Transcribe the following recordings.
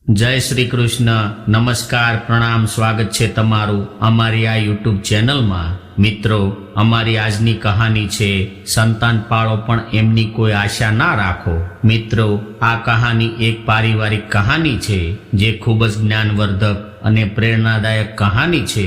જય શ્રી કૃષ્ણ, નમસ્કાર, પ્રણામ, સ્વાગત છે તમારું અમારી આ યુટ્યુબ ચેનલમાં। મિત્રો, અમારી આજની કહાની છે સંતાન પાળો પણ એમની કોઈ આશા ના રાખો। મિત્રો, આ કહાની એક પારિવારિક કહાની છે જે ખૂબ જ જ્ઞાનવર્ધક અને પ્રેરણાદાયક કહાની છે।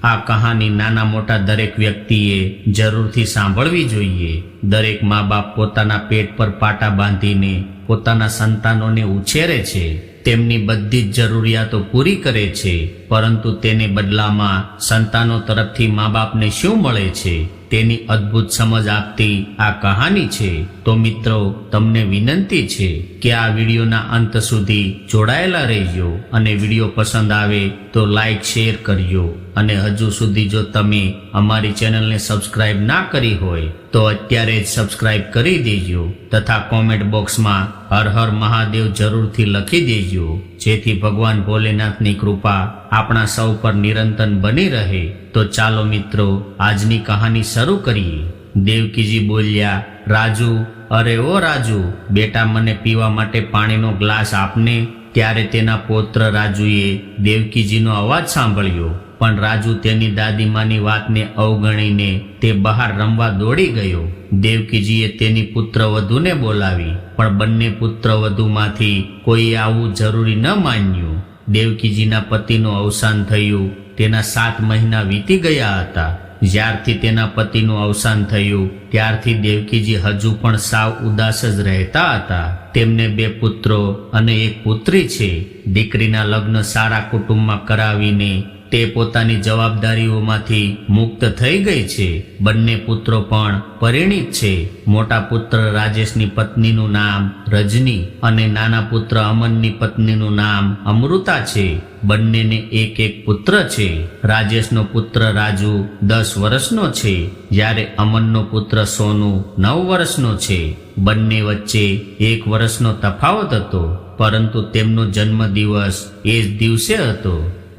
આ કહાની નાના મોટા દરેક વ્યક્તિએ જરૂરથી સાંભળવી જોઈએ। દરેક મા બાપ પોતાના પેટ પર પાટા બાંધીને પોતાના સંતાનોને ઉછેરે છે, તેમની બધી જ જરૂરિયાતો પૂરી કરે છે, પરંતુ તેને બદલામાં સંતાનો તરફથી મા બાપને શું મળે છે તેની અદ્ભુત સમજ આપતી આ કહાની છે। તો મિત્રો, તમને વિનંતી છે કે આ વિડીયોના અંત સુધી જોડાયેલા રહેજો અને વિડીયો પસંદ આવે તો લાઈક શેર કરજો। અને હજુ સુધી જો તમે અમારી ચેનલને સબસ્ક્રાઇબ ના કરી હોય તો અત્યારે જ સબસ્ક્રાઇબ કરી દેજો તથા કોમેન્ટ બોક્સમાં હર હર મહાદેવ જરૂરથી લખી દેજો, જેથી ભગવાન ભોલેનાથની કૃપા આપણા સૌ પર નિરંતર બની રહે। તો ચાલો મિત્રો, આજની કહાની શરૂ કરીએ। દેવકીજી બોલ્યા, રાજુ, અરે ઓ રાજુ, બેટા મને પીવા માટે પાણીનો ગ્લાસ આપને। ત્યારે તેના પૌત્ર રાજુએ દેવકીજીનો અવાજ સાંભળ્યો, પણ રાજુ તેની દાદીમાની વાતને અવગણીને તે બહાર રમવા દોડી ગયો। દેવકીજીએ તેની પુત્રવધૂને બોલાવી, પણ બંને પુત્રવધૂમાંથી કોઈએ આવવું જરૂરી ન માન્યું। દેવકીજીના પતિનું અવસાન થયું તેના 7 મહિના વીતી ગયા હતા। જ્યારથી તેના પતિનું અવસાન થયું ત્યારથી દેવકીજી હજુ પણ સાવ ઉદાસ જ રહેતા હતા। તેમને 2 પુત્રો અને 1 પુત્રી છે। દીકરીના લગ્ન સારા કુટુંબમાં કરાવીને તે પોતાની જવાબદારીઓમાંથી મુક્ત થઈ ગઈ છે। બંને પુત્રો પણ પરિણીત છે। મોટા પુત્ર રાજેશની પત્નીનું નામ રજની અને નાના પુત્ર અમનની પત્નીનું નામ અમૃતા છે। બંનેને 1 પુત્ર છે। રાજેશનો પુત્ર રાજુ 10 વર્ષનો છે, જ્યારે અમનનો પુત્ર સોનુ 9 વર્ષનો છે। બંને વચ્ચે 1 વર્ષનો તફાવત હતો, પરંતુ તેમનો જન્મદિવસ એ જ દિવસે હતો।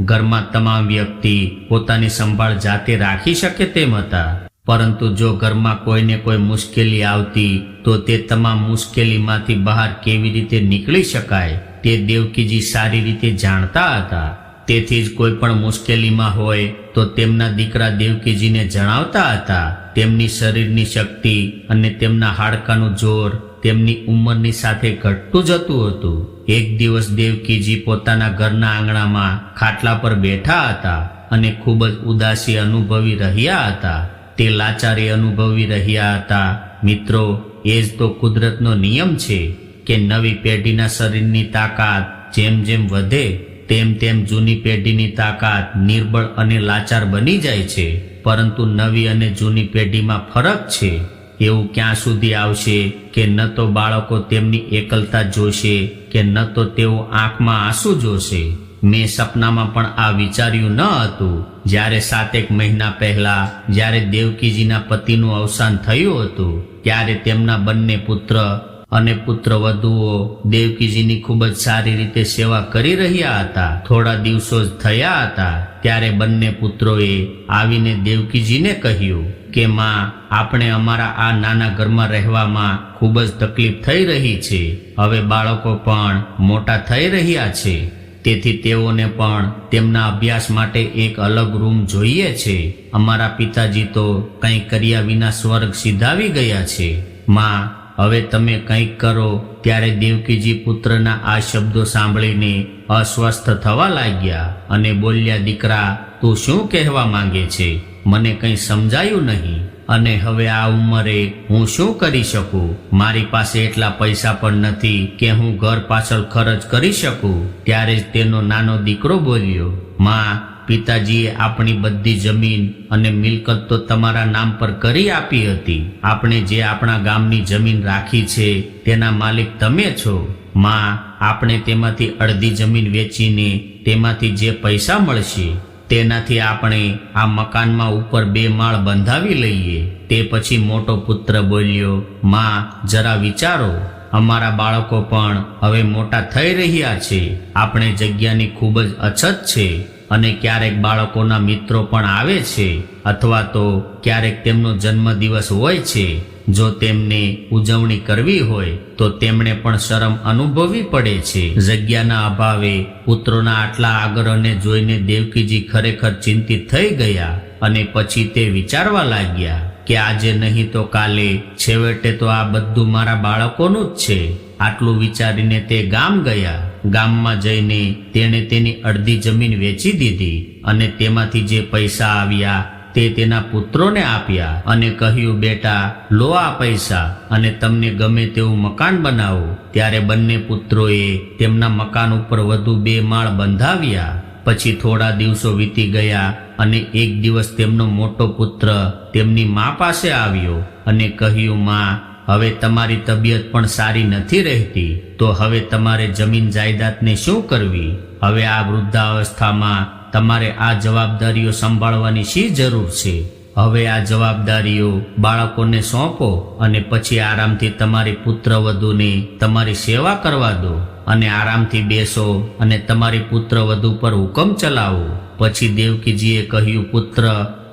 ઘરમાં તમામ વ્યક્તિ પોતાની સંભાળ જાતે રાખી શકે તેમ હતા, પરંતુ જો ઘરમાં કોઈને કોઈ મુશ્કેલી આવતી તો તે તમામ મુશ્કેલીમાંથી બહાર કેવી રીતે નીકળી શકાય તે દેવકીજી સારી રીતે જાણતા હતા। તેથી જ કોઈ પણ મુશ્કેલીમાં હોય તો તેમના દીકરા દેવકીજીને જણાવતા હતા। તેમની શરીરની શક્તિ અને તેમના હાડકાનું જોર તેમની ઉંમરની સાથે ઘટતું જતું હતું। એક દિવસ દેવકીજી પોતાના ઘરના આંગણામાં ખાટલા પર બેઠા હતા અને ખૂબ જ ઉદાસી અનુભવી રહ્યા હતા। તે લાચારી અનુભવી રહ્યા હતા। મિત્રો, એ જ તો કુદરતનો નિયમ છે કે નવી પેઢીના શરીરની તાકાત જેમ જેમ વધે તેમ તેમ જૂની પેઢીની તાકાત નિર્બળ અને લાચાર બની જાય છે। પરંતુ નવી અને જૂની પેઢીમાં ફરક છે। એવું ક્યાં સુધી આવશે કે ન તો બાળકો તેમની એકલતા જોશે કે ન તો તેઓ આંખમાં આંસુ જોશે। મેં સપનામાં પણ આ વિચાર્યું ન હતું, જ્યારે 7 મહિના પહેલા જ્યારે દેવકીજીના પતિનું અવસાન થયું હતું ત્યારે તેમના બંને પુત્ર અને પુત્રવધુઓ દેવકીજીની ખૂબ જ સારી રીતે સેવા કરી રહ્યા હતા। થોડા દિવસો જ થયા હતા ત્યારે બંને પુત્રોએ આવીને દેવકીજીને કહ્યું કે માં, આપણે અમારા આ નાના ઘરમાં રહેવામાં ખૂબ જ તકલીફ થઈ રહી છે। હવે બાળકો પણ મોટા થઈ રહ્યા છે, તેથી તેઓને પણ તેમના અભ્યાસ માટે એક અલગ રૂમ જોઈએ છે। અમારા પિતાજી તો કંઈ કર્યા વિના સ્વર્ગ સિધાવી ગયા છે। માં, હવે તમે કંઈક કરો। ત્યારે દેવકીજી પુત્રના આ શબ્દો સાંભળીને અસ્વસ્થ થવા લાગ્યા અને બોલ્યા, દીકરા, તું શું કહેવા માંગે છે? મને કંઈ સમજાયું નહીં, અને હવે આ ઉંમરે હું શું કરી શકું? મારી પાસે એટલા પૈસા પણ નથી કે હું ઘર પાછળ ખર્ચ કરી શકું। ત્યારે જ તેનો નાનો દીકરો બોલ્યો, માં, પિતાજીએ આપણી બધી જમીન અને મિલકત તો તમારા નામ પર કરી આપી હતી। આપણે જે આપણા ગામની જમીન રાખી છે તેના માલિક તમે છો। માં, આપણે તેમાંથી અડધી જમીન વેચીને તેમાંથી જે પૈસા મળશે તેનાથી આપણે આ મકાનમાં ઉપર 2 માળ બંધાવી લઈએ। તે પછી મોટો પુત્ર બોલ્યો, માં, જરા વિચારો, અમારા બાળકો પણ હવે મોટા થઈ રહ્યા છે। આપણે જગ્યાની ખૂબ જ અછત છે અને ક્યારેક બાળકોના મિત્રો પણ આવે છે, અથવા તો ક્યારેક તેમનો જન્મદિવસ હોય છે, જો તેમને ઉજવણી કરવી હોય તો તેમણે પણ શરમ અનુભવવી પડે છે. જગ્યાના અભાવે પુત્રોના આટલા આગ્રહને જોઈને દેવકીજી ખરેખર ચિંતિત થઈ ગયા અને પછી તે વિચારવા લાગ્યા કે આજે નહીં તો કાલે છેવટે તો આ બધું મારા બાળકોનું જ છે. આટલું વિચારીને તે ગામ ગયા. ગામમાં જઈને તેણે તેની અડધી જમીન વેચી દીધી અને તેમાંથી જે પૈસા આવ્યા તે તેના પુત્રોને આપ્યા અને કહ્યું, બેટા, લો આ પૈસા અને તમને ગમે તેવું મકાન બનાવો. ત્યારે બંને પુત્રોએ તેમના મકાન ઉપર વધુ 2 માળ બંધાવ્યા. પછી થોડા દિવસો વીતી ગયા અને એક દિવસ તેમનો મોટો પુત્ર તેમની મા પાસે આવ્યો અને કહ્યું, માં, હવે તમારી તબિયત પણ સારી નથી રહેતી, તો હવે તમારે જમીન જાયદાદને શું કરવી? હવે આ વૃદ્ધાવસ્થામાં તમારે આ જવાબદારીઓ સંભાળવાની શી જરૂર છે? હવે આ જવાબદારીઓ બાળકોને સોંપો અને પછી આરામથી તમારી પુત્રવધૂને તમારી સેવા કરવા દો અને આરામથી બેસો અને તમારી પુત્રવધુ પર હુકમ ચલાવો. પછી દેવકીજીએ કહ્યું, પુત્ર,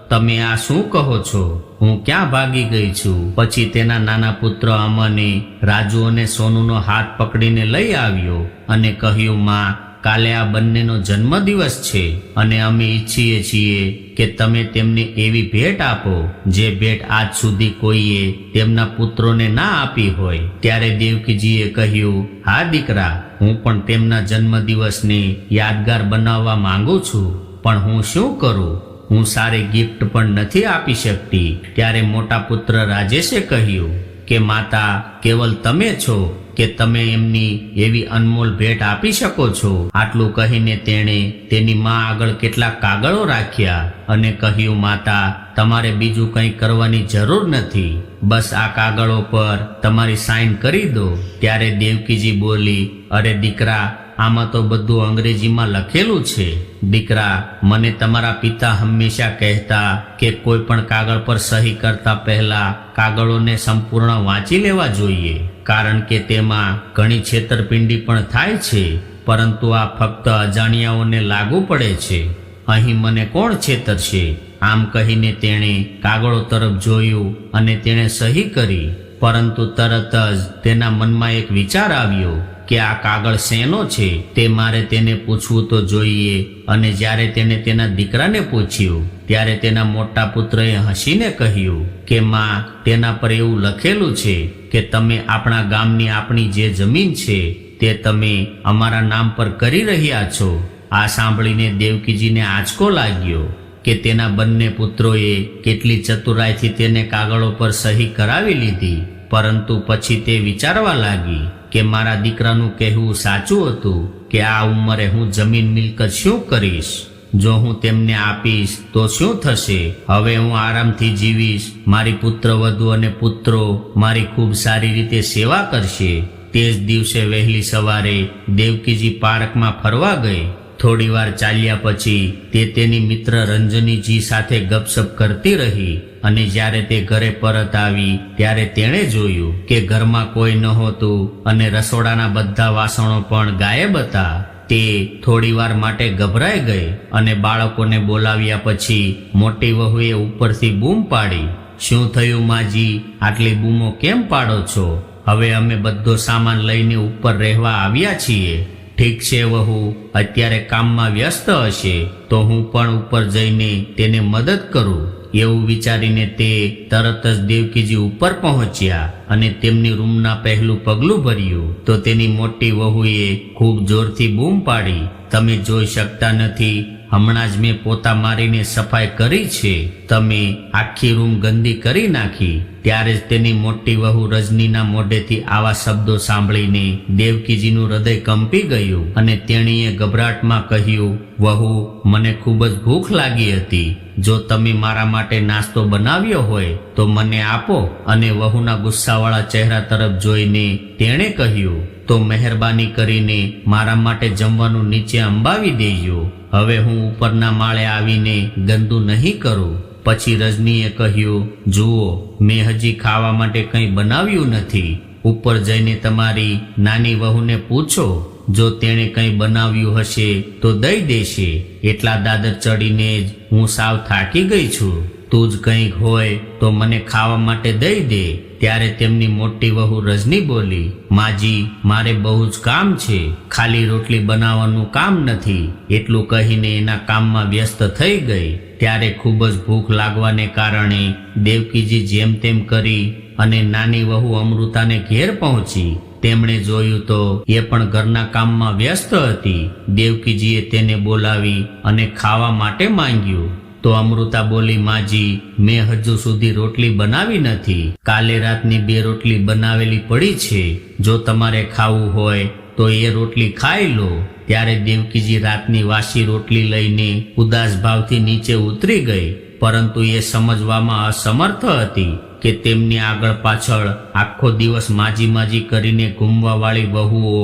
તમે આ શું કહો છો? હું ક્યાં ભાગી ગઈ છું? પછી તેના નાના પુત્ર અમને રાજુ અને સોનુનો હાથ પકડીને લઈ આવ્યો અને કહ્યું, માં, કાલે આ બંનેનો જન્મદિવસ છે અને અમે ઈચ્છીએ છીએ કે તમે તેમને એવી ભેટ આપો જે ભેટ આજ સુધી કોઈએ તેમના પુત્રોને ના આપી હોય. ત્યારે દેવકીજીએ કહ્યું, હા દીકરા, હું પણ તેમના જન્મદિવસને યાદગાર બનાવવા માંગુ છું, પણ હું શું કરું? હું સારી ગિફ્ટ પણ નથી આપી શકતી. ત્યારે મોટા પુત્ર રાજેશે કહ્યું કે માતા, કેવલ તમે છો કે તમે એમની એવી અનમોલ ભેટ આપી શકો છો. આટલું કહીને તેણે તેની મા આગળ કેટલાક કાગળો રાખ્યા અને કહ્યું, માતા, તમારે બીજું કંઈ કરવાની જરૂર નથી, બસ આ કાગળો પર તમારી સાઈન કરી દો. ત્યારે દેવકીજી બોલી, અરે દીકરા, આમાં તો બધું અંગ્રેજીમાં લખેલું છે. દીકરા, મને તમારા પિતા હંમેશા કહેતા કે કોઈ પણ કાગળ પર સહી કરતા પહેલા કાગળોને સંપૂર્ણ વાંચી લેવા જોઈએ, કારણ કે તેમાં ઘણી છેતરપિંડી પણ થાય છે, પરંતુ આ ફક્ત અજાણ્યાઓને લાગુ પડે છે. અહીં મને કોણ છેતરશે? આમ કહીને તેણે કાગળો તરફ જોયું અને તેણે સહી કરી. પરંતુ તરત જ તેના મનમાં એક વિચાર આવ્યો કે આ કાગળ શેનો છે તે મારે તેને પૂછવું તો જોઈએ. અને જ્યારે તેણે તેના દીકરાને પૂછ્યું ત્યારે તેના મોટા પુત્રએ હસીને કહ્યું કે માં, તેના પર એવું લખેલું છે કે તમે આપણા ગામની આપણી જે જમીન છે તે તમે અમારા નામ પર કરી રહ્યા છો. આ સાંભળીને દેવકીજીને આંચકો લાગ્યો કે તેના બંને પુત્રોએ કેટલી ચતુરાઈથી તેને કાગળો પર સહી કરાવી લીધી. પરંતુ પછી તે વિચારવા લાગી કે મારા દીકરાનું કહેવું સાચું હતું કે આ ઉંમરે હું જમીન મિલકત શું કરીશ? જો હું તેમને આપીશ તો શું થશે? હવે હું આરામથી જીવીશ, મારી પુત્રવધુ અને પુત્રો મારી ખૂબ સારી રીતે સેવા કરશે. તે જ દિવસે વહેલી સવારે દેવકીજી પાર્કમાં ફરવા ગઈ. થોડી વાર ચાલ્યા પછી તે તેની મિત્ર રંજનીજી સાથે ગપસપ કરતી રહી અને જ્યારે તે ઘરે પરત આવી ત્યારે તેણે જોયું કે ઘરમાં કોઈ નહોતું અને રસોડાના બધા વાસણો પણ ગાયબ હતા. તે થોડી વાર માટે ગભરાઈ ગઈ અને બાળકોને બોલાવ્યા પછી મોટી વહુએ ઉપરથી બૂમ પાડી, શું થયું માજી? આટલી બૂમો કેમ પાડો છો? હવે અમે બધો સામાન લઈને ઉપર રહેવા આવ્યા છીએ. ઠીક છે વહુ, અત્યારે કામમાં વ્યસ્ત હશે તો હું પણ ઉપર જઈને તેને મદદ કરું. એવું વિચારીને તે તરત જ દેવકીજી ઉપર પહોંચ્યા અને તેમની રૂમના પહેલું પગલું ભર્યું તો તેની મોટી વહુએ ખૂબ જોરથી બૂમ પાડી, તમે જોઈ શકતા નથી, હમણાં જ મેં પોતા મારીને સફાઈ કરી છે, તમે આખી રૂમ ગંદી કરી નાખી. ત્યારે જ તેની મોટી વહુ રજનીના મોઢેથી આવા શબ્દો સાંભળીને દેવકીજીનું હૃદય કંપી ગયું અને તેણીએ ગભરાટમાં કહ્યું, વહુ, મને ખૂબ જ ભૂખ લાગી હતી, જો તમે મારા માટે નાસ્તો બનાવ્યો હોય તો મને આપો. અને વહુના ગુસ્સાવાળા ચહેરા તરફ જોઈને તેણે કહ્યું, તો મહેરબાની કરીને મારા માટે જમવાનું નીચે અંબાવી દેજો, હવે હું ઉપરના માળે આવીને ગંદુ નહીં કરું. પછી રજનીએ કહ્યું, જુઓ, મેં હજી ખાવા માટે કંઈ બનાવ્યું નથી, ઉપર જઈને તમારી નાની વહુને પૂછો, જો તેણે કંઈ બનાવ્યું હશે તો દઈ દેશે. એટલા દાદર ચડીને જ હું સાવ થાકી ગઈ છું, તું જ કંઈક હોય તો મને ખાવા માટે દઈ દે. ત્યારે તેમની મોટી વહુ રજની બોલી, માજી, મારે બહુ જ કામ છે, ખાલી રોટલી બનાવવાનું કામ નથી. એટલું કહીને એના કામમાં વ્યસ્ત થઈ ગઈ. ત્યારે ખૂબ જ ભૂખ લાગવાને કારણે દેવકીજી જેમ તેમ કરી અને નાની વહુ અમૃતાને ઘેર પહોંચી. તેમણે જોયું તો એ પણ ઘરના કામમાં વ્યસ્ત હતી. દેવકીજીએ તેને બોલાવી અને ખાવા માટે માંગ્યું. તો અમૃતા બોલી, માજી, મેં હજુ સુધી રોટલી બનાવી નથી. કાલે રાતની 2 રોટલી બનાવેલી પડી છે. જો તમારે ખાવું હોય તો એ રોટલી ખાઈ લો. ત્યારે દેવકીજી રાતની વાસી રોટલી લઈને ઉદાસ ભાવથી નીચે ઉતરી ગઈ. પરંતુ એ સમજવામાં અસમર્થ હતી કે તેમની આગળ પાછળ આખો દિવસ માજી કરીને ઘૂમવા વાળી વહુઓ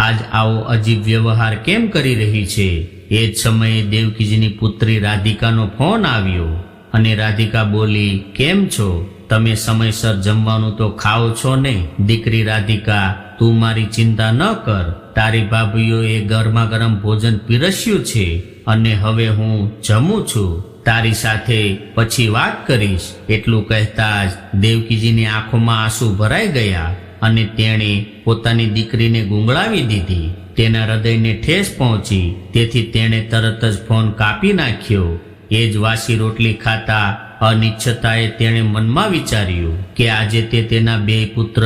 આજ આવો અજીબ વ્યવહાર કેમ કરી રહી છે. એ જ સમયે દેવકીજીની પુત્રી રાધિકાનો ફોન આવ્યો અને રાધિકા બોલી, કેમ છો? તમે સમયસર જમવાનું તો ખાઓ છો ને? દીકરી રાધિકા, તું મારી ચિંતા ન કર. તારી ભાભીઓએ ગરમા ગરમ ભોજન પીરસ્યું છે અને હવે હું જમું છું. તારી સાથે પછી વાત કરીશ. એટલું કહેતા જ દેવકીજીની આંખોમાં આંસુ ભરાઈ ગયા અને તેણે પોતાની દીકરીને ગુંગળાવી દીધી. તેના હૃદયને ઠેસ પહોંચી. તેથી તેણે તરત જ ફોન કાપી નાખ્યો. એ જ વાસી રોટલી ખાતા અનિચ્છતાએ તેણે મનમાં વિચાર્યું કે આજે તે તેના 2 પુત્ર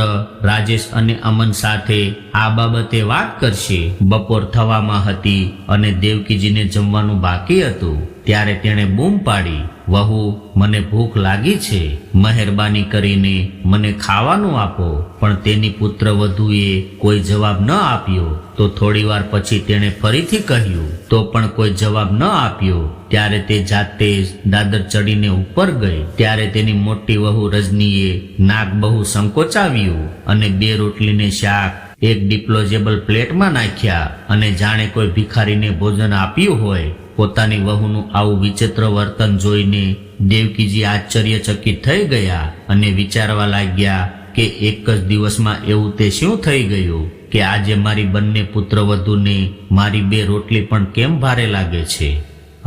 રાજેશ અને અમન સાથે આ બાબતે વાત કરશે. બપોર થવામાં હતી અને દેવકીજીને જમવાનું બાકી હતું. ત્યારે તેણે બૂમ પાડી, વહુ, મને ભૂખ લાગી છે, મહેરબાની કરીને મને ખાવાનું આપો. પણ તેની પુત્ર વધુએ કોઈ જવાબ ન આપ્યો. તો થોડીવાર પછી તેણે ફરીથી કહ્યું, તો પણ કોઈ જવાબ ન આપ્યો. ત્યારે તે જાતે જ દાદર ચડીને ઉપર ગઈ. ત્યારે તેની મોટી વહુ રજનીએ નાક બહુ સંકોચાવ્યું અને 2 રોટલીને શાક એક ડિસ્પોઝેબલ પ્લેટમાં નાખ્યા અને જાણે કોઈ ભિખારીને ભોજન આપ્યું હોય. પોતાની વહુનું આવું વિચિત્ર વર્તન જોઈને દેવકીજી આશ્ચર્યચકિત થઈ ગયા અને વિચારવા લાગ્યા કે એક જ દિવસમાં એવું તે શું થઈ ગયું કે આજે મારી બંને પુત્રવધૂને મારી 2 રોટલી પણ કેમ ભારે લાગે છે.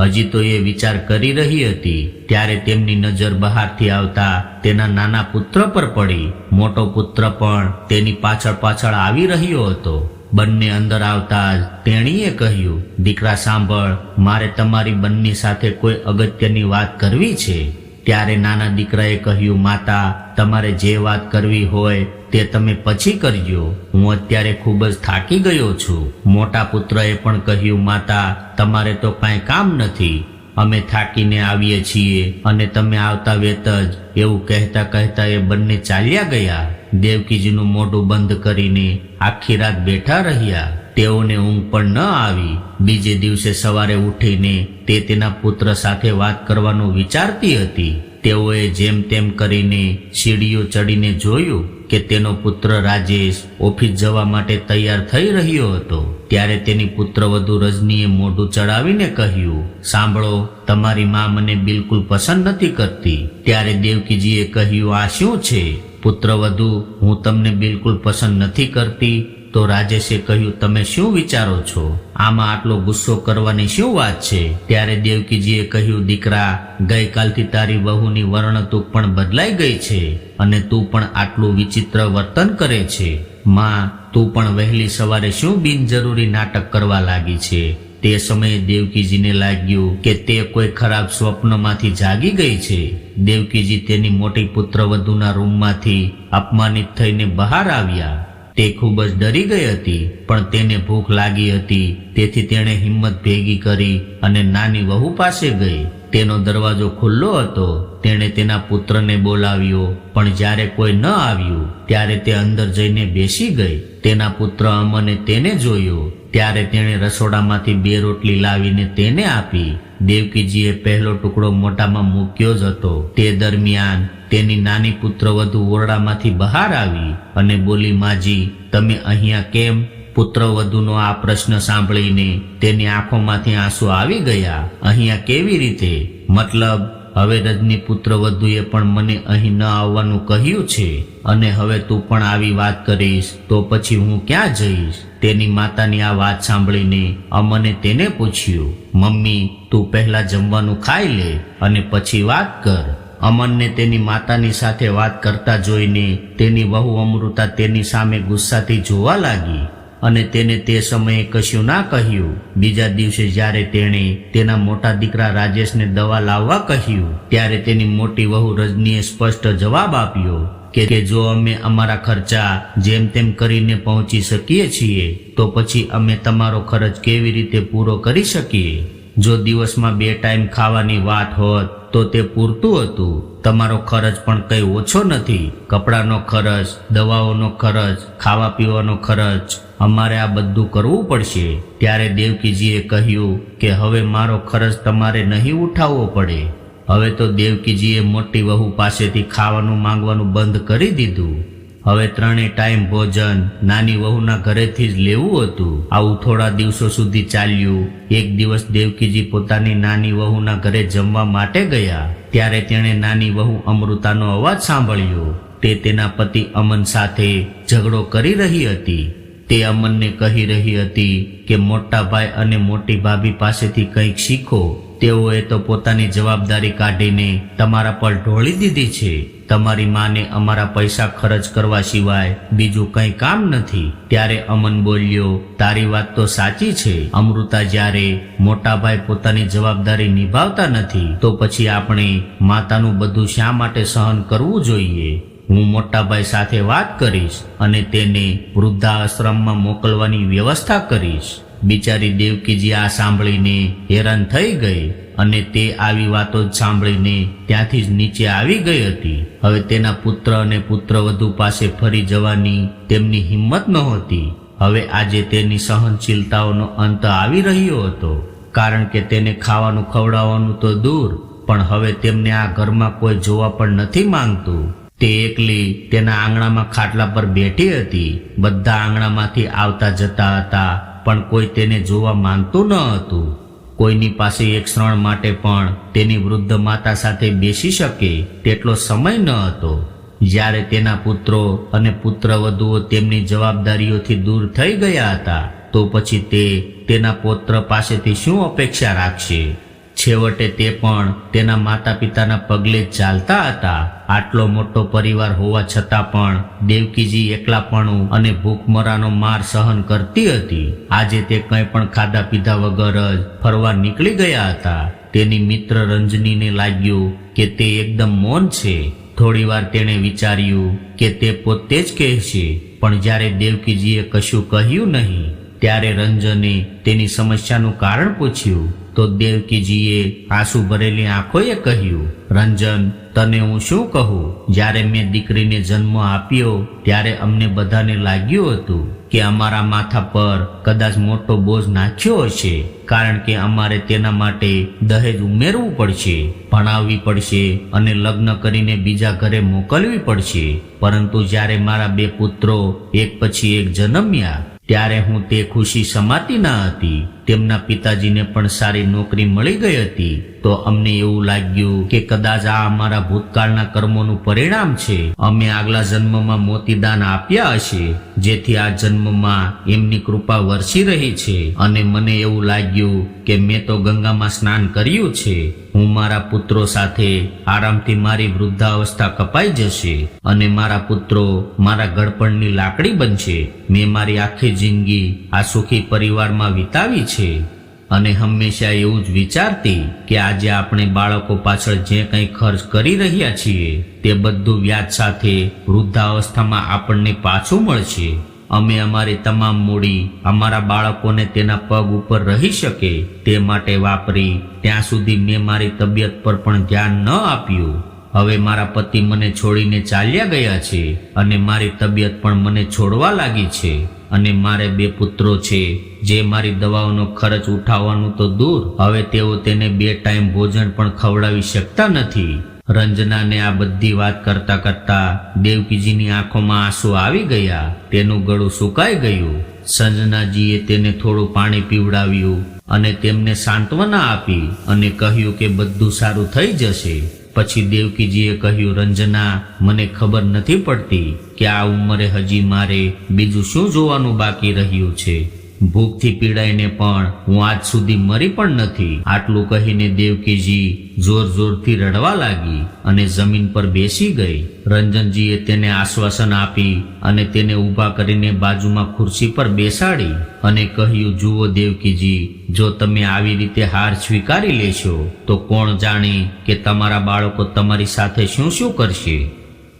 હજી તો એ વિચાર કરી રહી હતી ત્યારે તેમની નજર બહારથી આવતા તેના નાના પુત્ર પર પડી. મોટો પુત્ર પણ તેની પાછળ આવી રહ્યો હતો. બંને અંદર આવતા જ તેણીએ કહ્યું, દીકરા સાંભળ, મારે તમારી બંને સાથે કોઈ અગત્યની વાત કરવી છે. ત્યારે નાના દીકરાએ કહ્યું, માતા, તમારે જે વાત કરવી હોય તે તમે પછી કરજો. હું અત્યારે ખૂબ જ થાકી ગયો છું. મોટા પુત્રએ પણ કહ્યું, માતા, તમારે તો કાંઈ કામ નથી. અમે થાકીને આવીએ છીએ અને તમે આવતા વેત જ. એવું કહેતા એ બંને ચાલ્યા ગયા. દેવકીજીનું મોઢું બંધ કરીને આખી રાત બેઠા રહ્યા. તેઓને ઊંઘ પણ ન આવી. બીજે દિવસે સવારે ઉઠીને તે તેના પુત્ર સાથે વાત કરવાનું વિચારતી હતી. તેઓએ જેમ તેમ કરીને સીડીઓ ચડીને જોયું કે તેનો પુત્ર રાજેશ ઓફિસ જવા માટે તૈયાર થઈ રહ્યો હતો. ત્યારે તેની પુત્રવધુ રજનીએ મોઢું ચડાવીને કહ્યું, સાંભળો, તમારી માં મને બિલકુલ પસંદ નથી કરતી. ત્યારે દેવકીજીએ કહ્યું, આ શું છે? પુત્રવધુ, હું તમને બિલકુલ પસંદ નથી કરતી. તો રાજેશે કહ્યું, તમે શું વિચારો છો? આમાં આટલો ગુસ્સો કરવાની શું વાત છે? ત્યારે દેવકીજીએ કહ્યું, દીકરા, ગઈકાલથી તારી વહુની વર્ણતુક પણ બદલાઈ ગઈ છે અને તું પણ આટલું વિચિત્ર વર્તન કરે છે. માં, તું પણ વહેલી સવારે શું બિનજરૂરી નાટક કરવા લાગી છે? તે સમયે દેવકીજીને લાગ્યું કે તે કોઈ ખરાબ સ્વપ્નમાંથી જાગી ગઈ છે. દેવકીજી તેની મોટી પુત્રવધુના રૂમમાંથી અપમાનિત થઈને બહાર આવ્યા. તે ખૂબ જ ડરી ગઈ હતી, પણ તેને ભૂખ લાગી હતી. તેથી તેણે હિંમત ભેગી કરી અને નાની વહુ પાસે ગઈ. તેનો દરવાજો ખુલ્લો હતો. તેણે તેના પુત્રને બોલાવ્યો, પણ જ્યારે કોઈ ન આવ્યું ત્યારે તે અંદર જઈને બેસી ગઈ. તેના પુત્ર અમને તેને જોયો. ત્યારે તેણે રસોડામાંથી 2 રોટલી લાવીને તેને આપી. દેવકીજીએ પહેલો ટુકડો મોઢામાં મૂક્યો જ હતો. તે દરમિયાન તેની નાની પુત્રવધુ ઓરડામાંથી બહાર આવી અને બોલી, માજી, તમે અહીંયા કેમ? પુત્રવધુનો આ પ્રશ્ન સાંભળીને તેની આંખોમાંથી આંસુ આવી ગયા. અહીંયા કેવી રીતે? મતલબ, હવે રજની પુત્રવધુએ પણ મને અહીં ન આવવાનું કહ્યું છે અને હવે તું પણ આવી વાત કરીશ તો પછી હું ક્યાં જઈશ? તેની માતાની આ વાત સાંભળીને અમને તેને પૂછ્યું, મમ્મી, તું પહેલા જમવાનું ખાઈ લે અને પછી વાત કર. અમનને તેની માતાની સાથે વાત કરતા જોઈને તેની વહુ અમૃતા તેની સામે ગુસ્સાથી જોવા લાગી અને તેને તે સમયે કશું ના કહ્યું. બીજા દિવસે જ્યારે તેણે તેના મોટા દીકરા રાજેશને દવા લાવવા કહ્યું ત્યારે તેની મોટી વહુ રજનીએ સ્પષ્ટ જવાબ આપ્યો કે જો અમે અમારા ખર્ચા જેમ તેમ કરીને પહોંચી શકીએ છીએ તો પછી અમે તમારો ખર્ચ કેવી રીતે પૂરો કરી શકીએ? જો દિવસમાં 2 ટાઈમ ખાવાની વાત હોત તો તે પૂરતું હતું. તમારો ખર્ચ પણ કંઈ ઓછો નથી. કપડાનો ખર્ચ, દવાઓનો ખર્ચ, ખાવા પીવાનો ખર્ચ, અમારે આ બધું કરવું પડશે. ત્યારે દેવકીજીએ કહ્યું કે હવે મારો ખર્ચ તમારે નહીં ઉઠાવવો પડે. હવે તો દેવકીજીએ મોટી વહુ પાસેથી ખાવાનું માંગવાનું બંધ કરી દીધું. હવે 3 ટાઈમ ભોજન નાની વહુના ઘરેથી જ લેવું હતું. આવું થોડા દિવસો સુધી ચાલ્યું. એક દિવસ દેવકીજી પોતાની નાની વહુના ઘરે જમવા માટે ગયા ત્યારે તેણે નાની વહુ અમૃતાનો અવાજ સાંભળ્યો. તે તેના પતિ અમન સાથે ઝઘડો કરી રહી હતી. તે અમનને કહી રહી હતી કે મોટા ભાઈ અને મોટી ભાભી પાસેથી કંઈક શીખો. તેઓએ તો પોતાની જવાબદારી કાઢીને તમારા પર ઢોળી દીધી છે. તમારી માને અમારા પૈસા ખર્ચ કરવા સિવાય બીજું કંઈ કામ નથી. ત્યારે અમન બોલ્યો, તારી વાત તો સાચી છે અમૃતા. જ્યારે મોટા ભાઈ પોતાની જવાબદારી નિભાવતા નથી તો પછી આપણે માતાનું બધું શા માટે સહન કરવું જોઈએ? હું મોટા ભાઈ સાથે વાત કરીશ અને તેને વૃદ્ધાશ્રમમાં મોકલવાની વ્યવસ્થા કરીશ. બિચારી દેવકીજી આ સાંભળીને હેરાન થઈ ગઈ અને તે આવી વાતો જ સાંભળીને ત્યાંથી જ નીચે આવી ગઈ હતી. હવે તેના પુત્ર અને પુત્રવધુ પાસે ફરી જવાની તેમની હિંમત નહોતી. હવે આજે તેની સહનશીલતાઓનો અંત આવી રહ્યો હતો, કારણ કે તેને ખાવાનું ખવડાવવાનું તો દૂર, પણ હવે તેમને આ ઘરમાં કોઈ જોવા પણ નથી માંગતું. તે એકલી તેના આંગણામાં ખાટલા પર બેઠી હતી. બધા આંગણામાંથી આવતા જતા હતા પણ કોઈ તેને જોવા માંગતું ન હતું. કોઈની પાસે એક ક્ષણ માટે પણ તેની વૃદ્ધ માતા સાથે બેસી શકે તેટલો સમય ન હતો. જ્યારે તેના પુત્રો અને પુત્રવધુઓ તેમની જવાબદારીઓથી દૂર થઈ ગયા હતા તો પછી તે તેના પૌત્ર પાસેથી શું અપેક્ષા રાખશે? છેવટે તે પણ તેના માતા પિતાના પગલે જ ચાલતા હતા. આટલો મોટો પરિવાર હોવા છતાં પણ દેવકીજી એકલાપણું અને ભૂખમરાનો માર સહન કરતી હતી. આજે તે કંઈ પણ ખાધા પીધા વગર જ ફરવા નીકળી ગયા હતા. તેની મિત્ર રંજનીને લાગ્યું કે તે એકદમ મૌન છે. થોડીવાર તેણે વિચાર્યું કે તે પોતે જ કહેશે, પણ જ્યારે દેવકીજીએ કશું કહ્યું નહીં ત્યારે રંજને તેની સમસ્યાનું કારણ પૂછ્યું તો દેવકીજીએ આંસુ ભરેલી આંખોએ કહ્યું, રંજન, તને હું શું કહું? જ્યારે મેં દીકરીને જન્મ આપ્યો ત્યારે અમને બધાને લાગ્યું હતું કે અમારા માથા પર કદાચ મોટો બોજ નાખ્યો હશે, કારણ કે અમારે તેના માટે દહેજ ઉમેરવું પડશે, ભણાવવી પડશે અને લગ્ન કરીને બીજા ઘરે મોકલવી પડશે. પરંતુ જ્યારે મારા 2 પુત્રો એક પછી એક જન્મ્યા ત્યારે હું તે ખુશી સમાતી ન હતી. તેમના પિતાજીને પણ સારી નોકરી મળી ગઈ હતી તો અમને એવું લાગ્યું કે કદાચ આ અમારા ભૂતકાળના કર્મોનું પરિણામ છે. અમે આગલા જન્મમાં મોતીદાન આપ્યા હશે, જેથી આ જન્મમાં એમની કૃપા વરસી રહી છે. અને મને એવું લાગ્યું કે મેં તો ગંગામાં સ્નાન કર્યું છે. હું મારા પુત્રો સાથે આરામથી મારી વૃદ્ધાવસ્થા કપાઈ જશે અને મારા પુત્રો મારા ગળપણની લાકડી બનશે. મેં મારી આખી જિંદગી આ સુખી પરિવારમાં વિતાવી છે અને હંમેશા એવું જ વિચારતી કે આજે આપણે બાળકો પાછળ જે કંઈ ખર્ચ કરી રહ્યા છીએ તે બધું વ્યાજ સાથે વૃદ્ધાવસ્થામાં આપણને પાછું મળશે. અમે અમારી તમામ મૂડી અમારા બાળકોને તેના પગ ઉપર રહી શકે તે માટે વાપરી. ત્યાં સુધી મેં મારી તબિયત પર પણ ધ્યાન ન આપ્યું. હવે મારા પતિ મને છોડીને ચાલ્યા ગયા છે અને મારી તબિયત પણ મને છોડવા લાગી છે અને મારે 2 પુત્રો છે જે મારી દવાઓનો ખર્ચ ઉઠાવવાનું તો દૂર, હવે તેઓ તેને 2 ટાઈમ ભોજન પણ ખવડાવી શકતા નથી. રંજનાને આ બધી વાત કરતા કરતા દેવકીજીની આંખોમાં આંસુ આવી ગયા. તેનું ગળું સુકાઈ ગયું. સંજનાજીએ તેને થોડું પાણી પીવડાવ્યું અને તેમને સાંત્વના આપી અને કહ્યું કે બધું સારું થઈ જશે. પછી દેવકીજીએ કહ્યું, રંજના, મને ખબર નથી પડતી કે આ ઉંમરે હજી મારે બીજું શું જોવાનું બાકી રહ્યું છે. ભૂખથી પીડાઈને પણ હું આજ સુધી મરી પણ નથી. આટલું કહીને દેવકીજી જોર જોરથી રડવા લાગી અને જમીન પર બેસી ગઈ. રંજનજીએ તેને આશ્વાસન આપી અને તેને ઊભા કરીને બાજુમાં ખુરશી પર બેસાડી અને કહ્યું, જુઓ દેવકીજી, જો તમે આવી રીતે હાર સ્વીકારી લેશો તો કોણ જાણે કે તમારા બાળકો તમારી સાથે શું શું કરશે.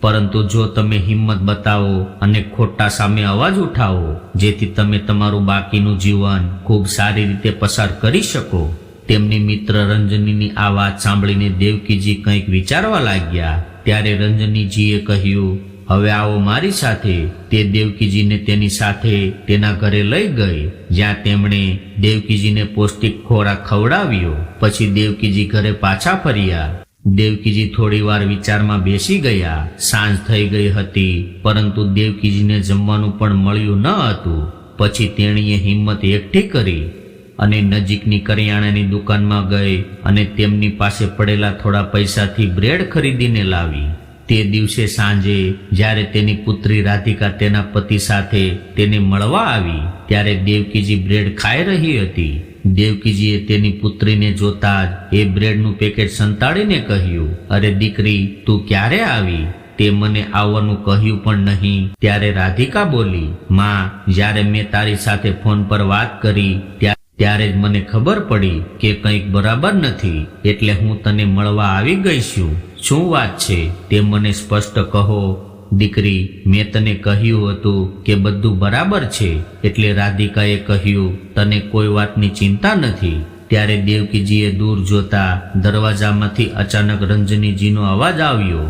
પરંતુ જો તમે હિંમત બતાવો અને ખોટા સામે અવાજ ઉઠાવો, જેથી તમે તમારું બાકીનું જીવન ખૂબ સારી રીતે પસાર કરી શકો. તેમની મિત્ર રંજનીની આ વાત સાંભળીને દેવકીજી કંઈક વિચારવા લાગ્યા. ત્યારે રંજનીજીએ કહ્યું, હવે આવો મારી સાથે. તે દેવકીજીને તેની સાથે તેના ઘરે લઈ ગઈ, જ્યાં તેમણે દેવકીજીને પૌષ્ટિક ખોરાક ખવડાવ્યો. પછી દેવકીજી ઘરે પાછા ફર્યા. દેવકીજી થોડી વાર વિચારમાં બેસી ગયા. સાંજ થઈ ગઈ હતી, પરંતુ દેવકીજીને જમવાનું પણ મળ્યું ન હતું. પછી તેણીએ હિંમત એકઠી કરી અને નજીકની કરિયાણાની દુકાનમાં ગઈ અને તેમની પાસે પડેલા થોડા પૈસાથી બ્રેડ ખરીદીને લાવી. તે દિવસે સાંજે જ્યારે તેની પુત્રી રાધિકા તેના પતિ સાથે તેને મળવા આવી, ત્યારે દેવકીજી બ્રેડ ખાઈ રહી હતી. દેવકીજીએ તેની પુત્રીને જોતા જ એ બ્રેડનું પેકેટ સંતાડીને કહ્યું, અરે દીકરી, તું ક્યારે આવી? તે મને આવવાનું કહ્યું પણ નહીં. ત્યારે રાધિકા બોલી, માં, જ્યારે મેં તારી સાથે ફોન પર વાત કરી ત્યારે જ મને ખબર પડી કે કંઈક બરાબર નથી, એટલે હું તને મળવા આવી ગઈ છું. શું વાત છે તે મને સ્પષ્ટ કહો. દીકરી, મેં તને કહ્યું હતું કે બધું બરાબર છે. એટલે રાધિકાએ કહ્યું, તને કોઈ વાતની ચિંતા નથી. ત્યારે દેવકીજીએ દૂર જોતા દરવાજામાંથી અચાનક રંજનીજીનો અવાજ આવ્યો,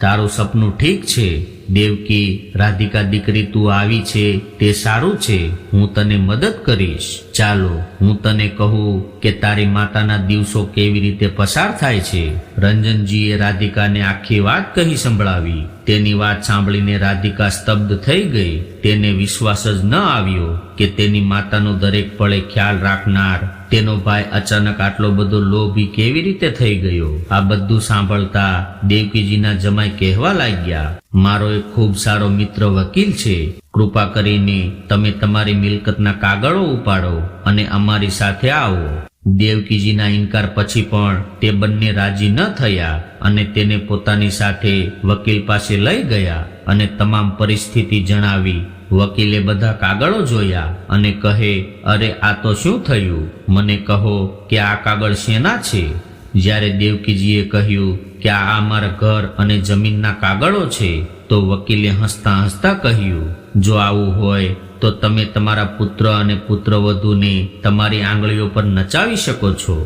તારું સપનું ઠીક છે દેવકી. રાધિકા દીકરી, તું આવી છે તે સારું છે. હું તને મદદ કરીશ. ચાલો હું તને કહું કે તારી માતાના દિવસો કેવી રીતે પસાર થાય છે. રંજનજીએ રાધિકાને આખી વાત કહી સંભળાવી. તેની વાત સાંભળીને રાધિકા સ્તબ્ધ થઈ ગઈ. તેને વિશ્વાસ જ ન આવ્યો કે તેની માતાનો દરેક પળે ખ્યાલ રાખનાર તેનો ભાઈ અચાનક આટલો બધો લોભી કેવી રીતે થઈ ગયો. આ બધું સાંભળતા દેવકીજીના જમાઈ કહેવા લાગ્યા, મારો એક ખૂબ સારો મિત્ર વકીલ છે. કૃપા કરીને તમે તમારી મિલકતના કાગળો ઉપાડો અને અમારી સાથે આવો. દેવકીજીના ઇનકાર પછી પણ તે બંને રાજી ન થયા અને તેને પોતાની સાથે વકીલ પાસે લઈ ગયા અને તમામ પરિસ્થિતિ જણાવી. વકીલે બધા કાગળો જોયા અને કહે, અરે આ તો શું થયું? મને કહો કે આ કાગળ શેના છે? જ્યારે દેવકીજીએ કહ્યું કે આ અમારા ઘર અને જમીનના કાગળો છે, તો વકીલે હસતા હસતા કહ્યું, જો આવું હોય તો તમે તમારા પુત્ર અને પુત્રવધૂને તમારી આંગળીઓ પર નચાવી શકો છો.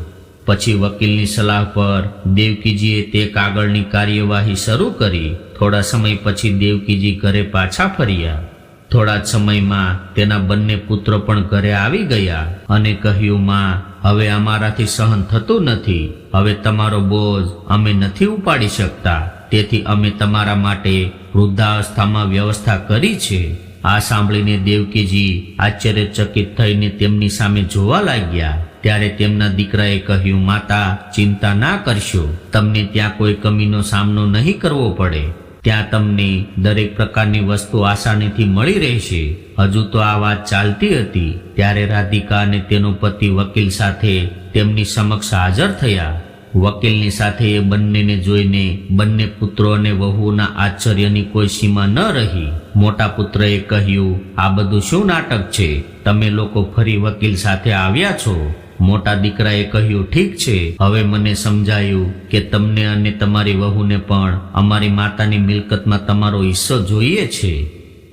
પછી વકીલની સલાહ પર દેવકીજીએ તે કાગળની કાર્યવાહી શરૂ કરી. થોડા સમય પછી દેવકીજી ઘરે પાછા ફર્યા. થોડા જ સમયમાં તેના બંને પુત્રો પણ ઘરે આવી ગયા અને કહ્યું, માં, હવે અમારાથી સહન થતું નથી. હવે તમારો બોજ અમે નથી ઉપાડી શકતા, તેથી અમે તમારા માટે વૃદ્ધાવસ્થામાં વ્યવસ્થા કરી છે. આ સાંભળીને દેવકીજી આશ્ચર્યચકિત થઈને તેમની સામે જોવા લાગ્યા. ત્યારે તેમના દીકરાએ કહ્યું, માતા, ચિંતા ના કરશો. તમને ત્યાં કોઈ કમીનો સામનો નહીં કરવો પડે. ત્યાં તમને દરેક પ્રકારની વસ્તુ આસાનીથી મળી રહેશે. હજુ તો આ વાત ચાલતી હતી ત્યારે રાધિકા અને તેનો પતિ વકીલ સાથે તેમની સમક્ષ હાજર થયા. વકીલની સાથે એ બંનેને જોઈને બંને પુત્રો અને વહુના આશ્ચર્યની કોઈ સીમા ન રહી. મોટા પુત્રએ કહ્યું, આ બધું શું નાટક છે? તમે લોકો ફરી વકીલ સાથે આવ્યા છો? મોટા દીકરાએ કહ્યું, ઠીક છે, હવે મને સમજાયું કે તમને અને તમારી વહુને પણ અમારી માતાની મિલકતમાં તમારો હિસ્સો જોઈએ છે.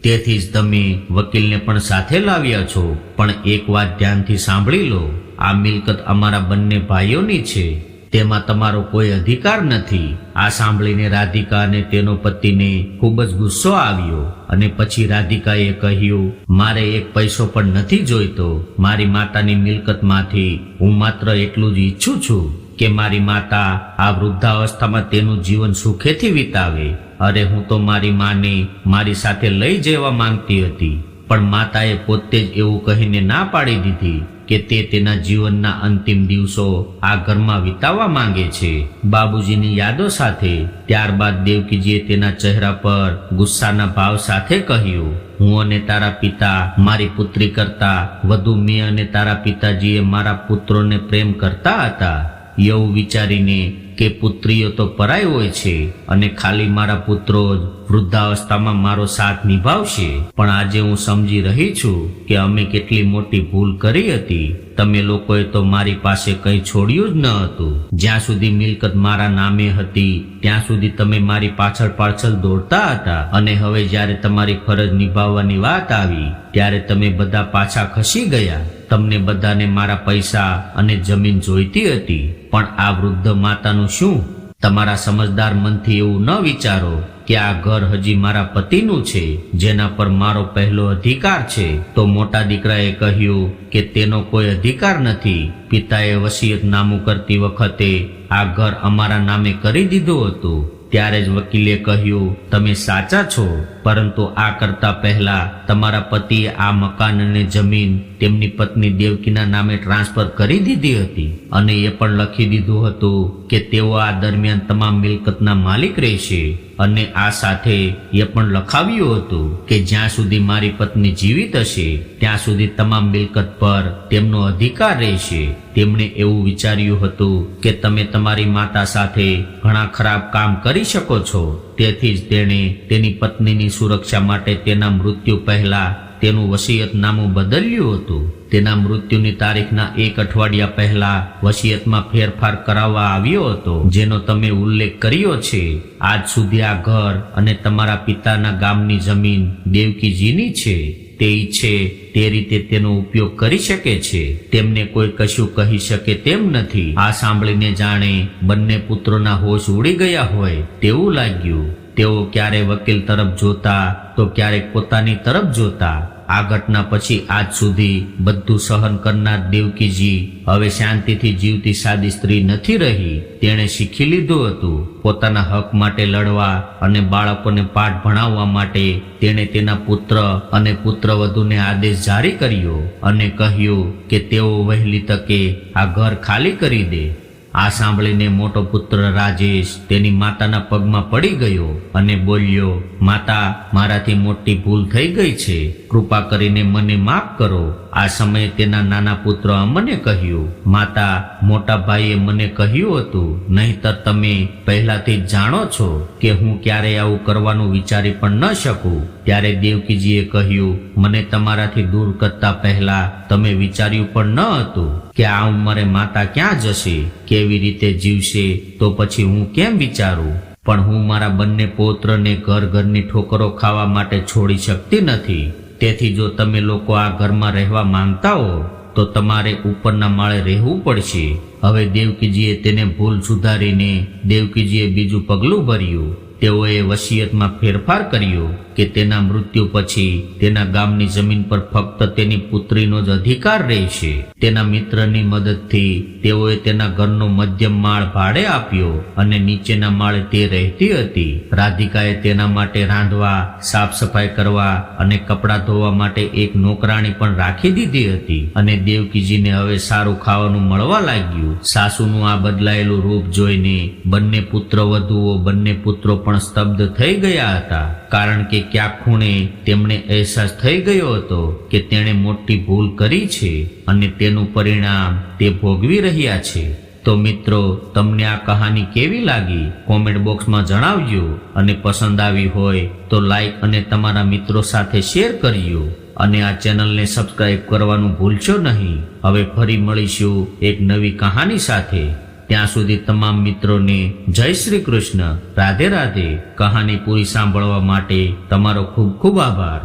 તેથી જ તમે વકીલને પણ સાથે લાવ્યા છો. પણ એક વાત ધ્યાનથી સાંભળી લો, આ મિલકત અમારા બંને ભાઈઓની છે. તેમાં તમારો કોઈ અધિકાર નથી. આ સાંભળીને રાધિકા અને તેનો પતિને ખૂબ જ ગુસ્સો આવ્યો અને પછી રાધિકાએ કહ્યું, મારે એક પૈસો પણ નથી જોઈતો. મારી માતાની મિલકતમાંથી હું માત્ર એટલું જ ઈચ્છું છું કે મારી માતા આ વૃદ્ધાવસ્થામાં તેનું જીવન સુખેથી વિતાવે. અરે હું તો મારી માને મારી સાથે લઈ જવા માંગતી હતી, પણ માતાએ પોતે જ એવું કહીને ના પાડી દીધી. કે તે તેના જીવનના અંતિમ દિવસો આ ઘરમાં વિતાવવા માંગે છે. બાબુજીની યાદો સાથે ત્યારબાદ દેવકીજીએ તેના ચહેરા પર ગુસ્સાના ભાવ સાથે કહ્યું, હું અને તારા પિતા મારી પુત્રી કરતા વધુ મેં અને તારા પિતાજીએ મારા પુત્રોને પ્રેમ કરતા હતા. એવું વિચારીને કે પુત્રીઓ તો પરાઈ હોય છે અને ખાલી મારા પુત્રો જ વૃદ્ધાવસ્થામાં મારો સાથ નિભાવશે. પણ આજે હું સમજી રહી છું કે અમે કેટલી મોટી ભૂલ કરી હતી. તમે લોકોએ તો મારી પાસે કંઈ છોડ્યું જ ન હતું. જ્યાં સુધી મિલકત મારા નામે હતી ત્યાં સુધી તમે મારી પાછળ દોડતા હતા અને હવે જ્યારે તમારી ફરજ નિભાવવાની વાત આવી ત્યારે તમે બધા પાછા ખસી ગયા. તમને બધાને મારા પૈસા અને જમીન જોઈતી હતી, પણ આ વૃદ્ધ માતાનું શું? તમારા સમજદાર મનથી એવું ન વિચારો કે આ ઘર હજી મારા પતિનું છે, જેના પર મારો પહેલો અધિકાર છે. તો મોટા દીકરાએ કહ્યું કે તેનો કોઈ અધિકાર નથી. પિતાએ વસિયતનામું કરતી વખતે આ ઘર અમારા નામે કરી દીધું હતું. ત્યારે જ વકીલે કહ્યું, તમે સાચા છો, પરંતુ આ કરતા પહેલા તમારા પતિએ આ મકાન અને જમીન તેમની પત્ની દેવકીના નામે ટ્રાન્સફર કરી દીધી હતી અને એ પણ લખી દીધું હતું કે તેઓ આ દરમિયાન તમામ મિલકતના માલિક રહેશે. અને આ સાથે એ પણ લખાવ્યું હતું કે જ્યાં સુધી મારી પત્ની જીવિત હશે ત્યાં સુધી તમામ મિલકત પર તેમનો અધિકાર રહેશે. તેમણે એવું વિચાર્યું હતું કે તમે તમારી માતા સાથે ઘણા ખરાબ કામ કરી શકો છો, તેથી જ તેણે તેની પત્નીની સુરક્ષા માટે તેના મૃત્યુ પહેલા તેનું વસિયતનામું બદલ્યું હતું. તેના મૃત્યુની તારીખના 1 અઠવાડિયા પહેલા વસિયતમાં ફેરફાર કરાવવા આવ્યો હતો, જેનો તમે ઉલ્લેખ કર્યો છે. આજ સુધી આ ઘર અને તમારા પિતાના ગામની જમીન દેવકીજીની છે. તે ઈચ્છે તે રીતે તેનો ઉપયોગ કરી શકે છે. તેમને કોઈ કશું કહી શકે તેમ નથી. આ સાંભળીને જાણે બંને પુત્રોના હોશ ઉડી ગયા હોય તેવું લાગ્યું. તેઓ ક્યારેક વકીલ તરફ જોતા તો ક્યારેક પોતાની તરફ જોતા. આ ઘટના પછી આજ સુધી બધું સહન કરનાર દેવકીજી હવે શાંતિથી જીવતી સાદી સ્ત્રી નથી રહી. તેણે શીખી લીધું હતું પોતાના હક માટે લડવા અને બાળકોને પાઠ ભણાવવા માટે. તેણે તેના પુત્ર અને પુત્રવધૂને આદેશ જારી કર્યો અને કહ્યું કે તેઓ વહેલી તકે આ ઘર ખાલી કરી દે. આ સાંભળીને મોટો પુત્ર રાજેશ તેની માતાના પગમાં પડી ગયો અને બોલ્યો, માતા, મારાથી મોટી ભૂલ થઈ ગઈ છે, કૃપા કરીને મને માફ કરો. આ સમયે તેના નાના પુત્ર અમને કહ્યું, માતા, મોટા ભાઈએ મને કહ્યું હતું, નહીંતર તમે પહેલાથી જ જાણો છો કે હું ક્યારેય આવું કરવાનું વિચારી પણ ન શકું. ત્યારે દેવકીજીએ કહ્યું, મને તમારાથી દૂર કરતા પહેલા તમે વિચાર્યું પણ ન હતું કે આ ઉંમરે માતા ક્યાં જશે, કેવી રીતે જીવશે, તો પછી હું કેમ વિચારું? પણ હું મારા બંને પૌત્રને ઘરની ઠોકરો ખાવા માટે છોડી શકતી નથી. તેથી જો તમે લોકો આ ઘરમાં રહેવા માંગતા હો તો તમારે ઉપરના માળે રહેવું પડશે. હવે દેવકીજીએ તેને ભૂલ સુધારીને દેવકીજીએ બીજું પગલું ભર્યું. તેઓએ વસિયતમાં ફેરફાર કર્યો કે તેના મૃત્યુ પછી તેના ગામની જમીન પર ફક્ત તેની પુત્રીનો જ અધિકાર રહેશે. તેના મિત્રની મદદથી તેઓએ તેના ઘરનો મધ્યમ માળ ભાડે આપ્યો અને નીચેના માળે તે રહેતી હતી. રાધિકાએ તેના માટે રાંધવા, સાફ સફાઈ કરવા અને કપડાં ધોવા માટે એક નોકરાણી પણ રાખી દીધી હતી. અને દેવકીજીને હવે સારું ખાવાનું મળવા લાગ્યું. સાસુનું આ બદલાયેલું રૂપ જોઈને બંને પુત્રવધુઓ, બંને પુત્રો પણ સ્તબ્ધ થઈ ગયા હતા, કારણ કે ક્યાંક ખૂણે તેમને અહેસાસ થઈ ગયો હતો કે તેણે મોટી ભૂલ કરી છે અને તેનું પરિણામ તે ભોગવી રહ્યા છે. તો મિત્રો, તમને આ કહાની કેવી લાગી કોમેન્ટ બોક્સમાં જણાવજો અને પસંદ આવી હોય તો લાઈક અને તમારા મિત્રો સાથે શેર કરજો અને આ ચેનલને સબસ્ક્રાઇબ કરવાનું ભૂલશો નહીં. હવે ફરી મળીશું એક નવી કહાની સાથે. ત્યાં સુધી તમામ મિત્રોને જય શ્રી કૃષ્ણ, રાધે રાધે. કહાની પૂરી સાંભળવા માટે તમારો ખૂબ ખૂબ આભાર.